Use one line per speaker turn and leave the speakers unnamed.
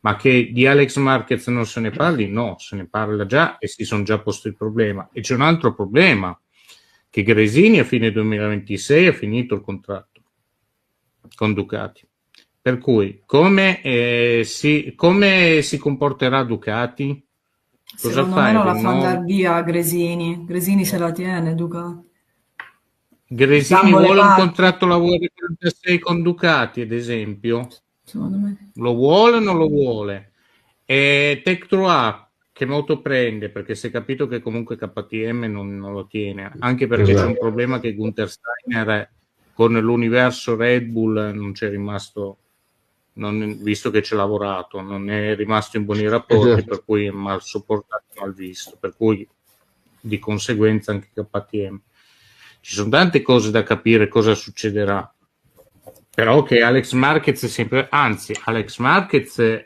Ma che di Alex Marquez non se ne parli? No, se ne parla già e si sono già posti il problema. E c'è un altro problema, che Gresini a fine 2026 ha finito il contratto con Ducati. Per cui come si comporterà Ducati? Cosa
Secondo me
fai?
non la fa
Rinnovi?
andare via Gresini. Gresini se la tiene, Ducati.
Gresini
Gambo le
vuole un
parti,
contratto lavoro 46 con Ducati, ad esempio?
secondo me.
Lo vuole o non lo vuole? E Tech3 che moto prende? Perché si è capito che comunque KTM non lo tiene, anche perché c'è un
Esatto.
problema che Gunther Steiner con l'universo Red Bull non c'è rimasto, visto che ci ha lavorato, non è rimasto in buoni rapporti,
Esatto.
per cui è mal sopportato, mal visto, per cui di conseguenza anche KTM. Ci sono tante cose da capire cosa succederà, però che Alex Marquez è sempre, anzi Alex Marquez